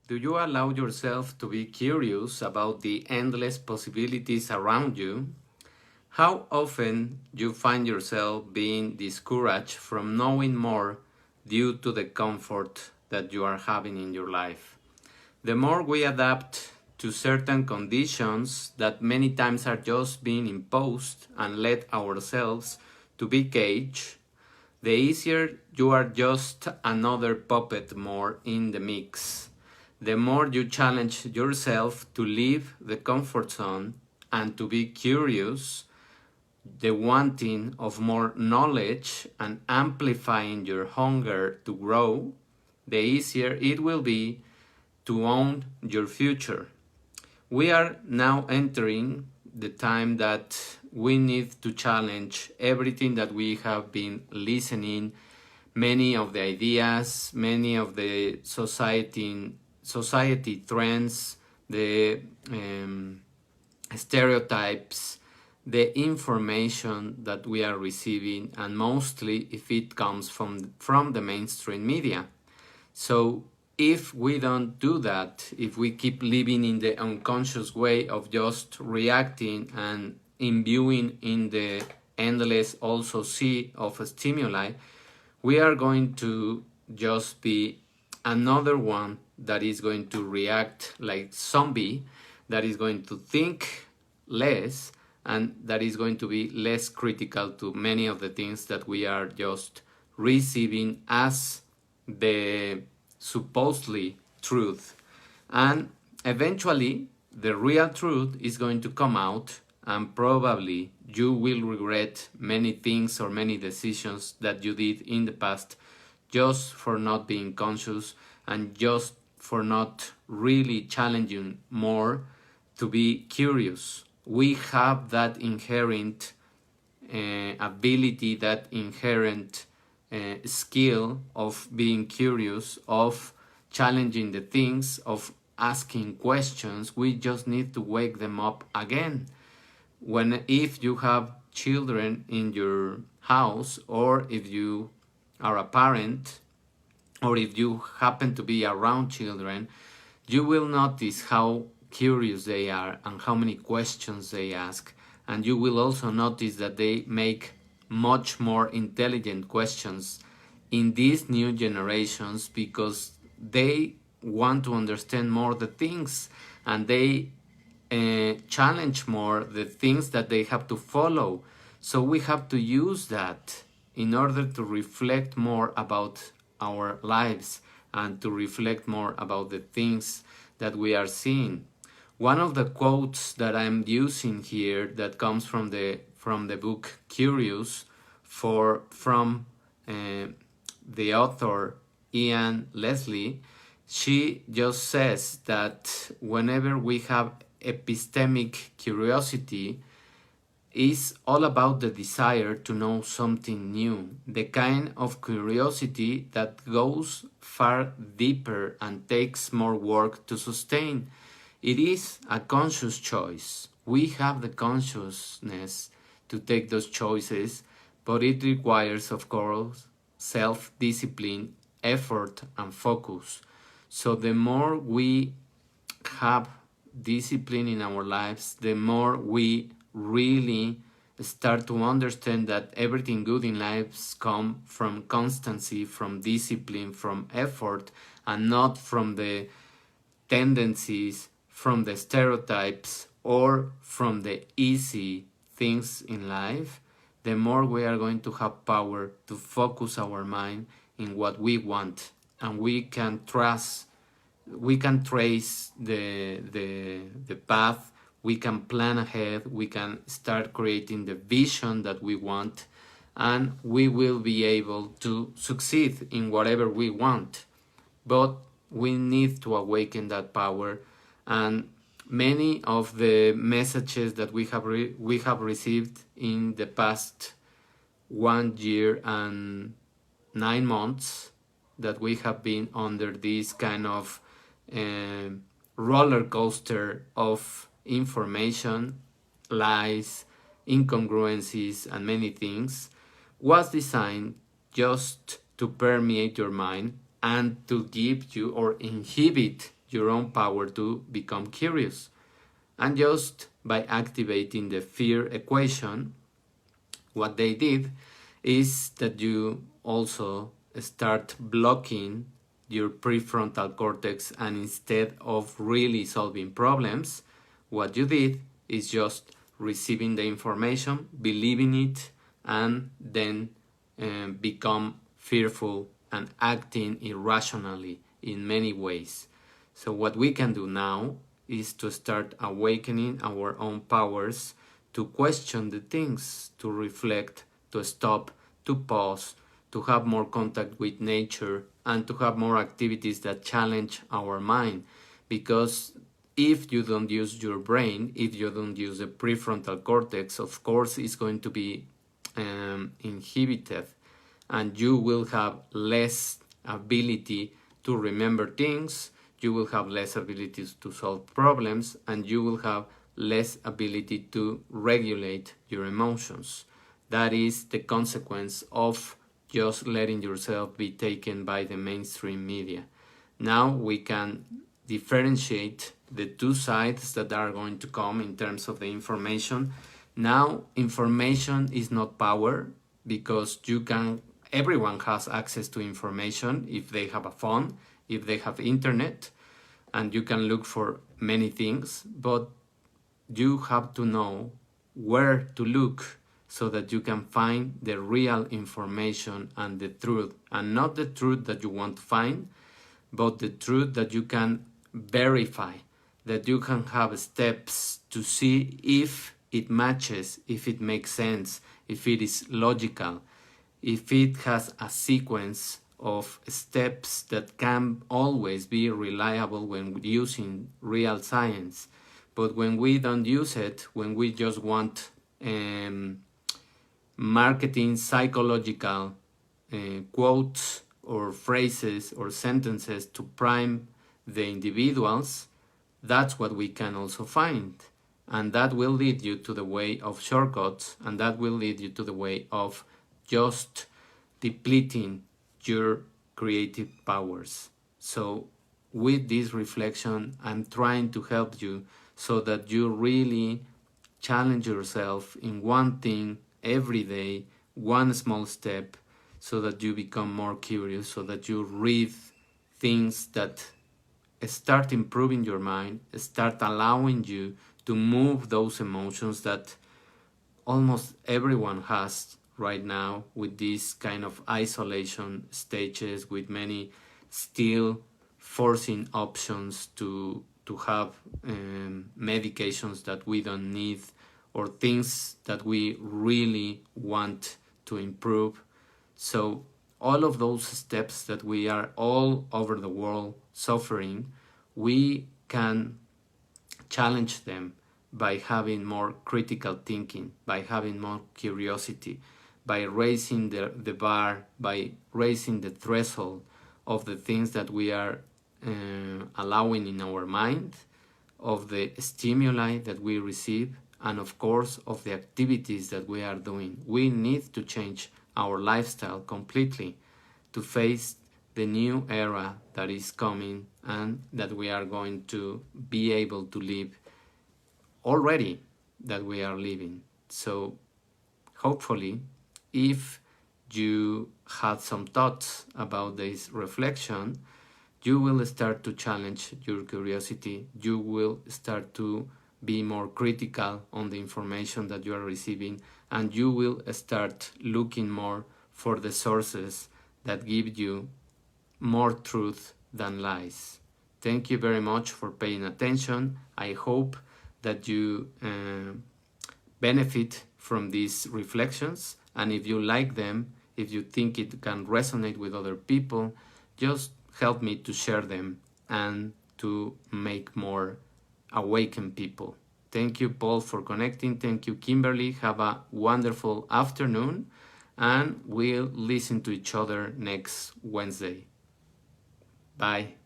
Do you allow yourself to be curious about the endless possibilities around you? How often you find yourself being discouraged from knowing more due to the comfort that you are having in your life? The more we adapt to certain conditions that many times are just being imposed and let ourselves to be caged, the easier you are just another puppet more in the mix. The more you challenge yourself to leave the comfort zone and to be curious, the wanting of more knowledge and amplifying your hunger to grow, the easier it will be to own your future. We are now entering the time that we need to challenge everything that we have been listening, many of the ideas, many of the society trends, the stereotypes, the information that we are receiving, and mostly if it comes from the mainstream media. So if we don't do that, if we keep living in the unconscious way of just reacting and imbuing in the endless also sea of stimuli, we are going to just be another one that is going to react like zombie, that is going to think less, and that is going to be less critical to many of the things that we are just receiving as the supposedly truth. And eventually, the real truth is going to come out, and probably you will regret many things or many decisions that you did in the past just for not being conscious and just for not really challenging more to be curious. We have that inherent ability, that inherent skill of being curious, of challenging the things, of asking questions. We just need to wake them up again. If you have children in your house, or if you are a parent, or if you happen to be around children, you will notice how curious they are and how many questions they ask. And you will also notice that they make much more intelligent questions in these new generations because they want to understand more the things, and they challenge more the things that they have to follow. So we have to use that in order to reflect more about our lives and to reflect more about the things that we are seeing. One of the quotes that I'm using here that comes from the book Curious from the author Ian Leslie. She just says that whenever we have epistemic curiosity, is all about the desire to know something new, the kind of curiosity that goes far deeper and takes more work to sustain. It is a conscious choice. We have the consciousness to take those choices, but it requires, of course, self-discipline, effort, and focus. So the more we have discipline in our lives, the more we really start to understand that everything good in life comes from constancy, from discipline, from effort, and not from the tendencies, from the stereotypes, or from the easy things in life. The more we are going to have power to focus our mind in what we want, and we can trace the path, we can plan ahead, we can start creating the vision that we want, and we will be able to succeed in whatever we want. But we need to awaken that power, and many of the messages that we have received in the past 1 year and 9 months that we have been under this kind of roller coaster of information, lies, incongruencies, and many things, was designed just to permeate your mind and to give you or inhibit your own power to become curious. And just by activating the fear equation, what they did is that you also start blocking your prefrontal cortex, and instead of really solving problems, what you did is just receiving the information, believing it, and then become fearful and acting irrationally in many ways. So what we can do now is to start awakening our own powers, to question the things, to reflect, to stop, to pause, to have more contact with nature, and to have more activities that challenge our mind. Because if you don't use your brain, if you don't use the prefrontal cortex, of course it's going to be inhibited, and you will have less ability to remember things, you will have less abilities to solve problems, and you will have less ability to regulate your emotions. That is the consequence of just letting yourself be taken by the mainstream media. Now we can differentiate the two sides that are going to come in terms of the information. Now, information is not power, because everyone has access to information if they have a phone, if they have internet, and you can look for many things, but you have to know where to look so that you can find the real information and the truth, and not the truth that you want to find, but the truth that you can verify, that you can have steps to see if it matches, if it makes sense, if it is logical, if it has a sequence of steps that can always be reliable when using real science. But when we don't use it, when we just want marketing psychological quotes or phrases or sentences to prime the individuals, that's what we can also find. And that will lead you to the way of shortcuts, and that will lead you to the way of just depleting your creative powers. So with this reflection, I'm trying to help you so that you really challenge yourself in one thing every day, one small step, so that you become more curious, so that you read things that start improving your mind, start allowing you to move those emotions that almost everyone has right now, with these kind of isolation stages, with many still forcing options to have medications that we don't need, or things that we really want to improve. So all of those steps that we are all over the world suffering, we can challenge them by having more critical thinking, by having more curiosity, by raising the bar, by raising the threshold of the things that we are allowing in our mind, of the stimuli that we receive, and of course of the activities that we are doing. We need to change our lifestyle completely to face the new era that is coming, and that we are going to be able to live already, that we are living. So hopefully, if you had some thoughts about this reflection, you will start to challenge your curiosity. You will start to be more critical on the information that you are receiving, and you will start looking more for the sources that give you more truth than lies. Thank you very much for paying attention. I hope that you benefit from these reflections, and if you like them, if you think it can resonate with other people, just help me to share them and to make more awakened people. Thank you, Paul, for connecting. Thank you, Kimberly. Have a wonderful afternoon, and we'll listen to each other next Wednesday. Bye.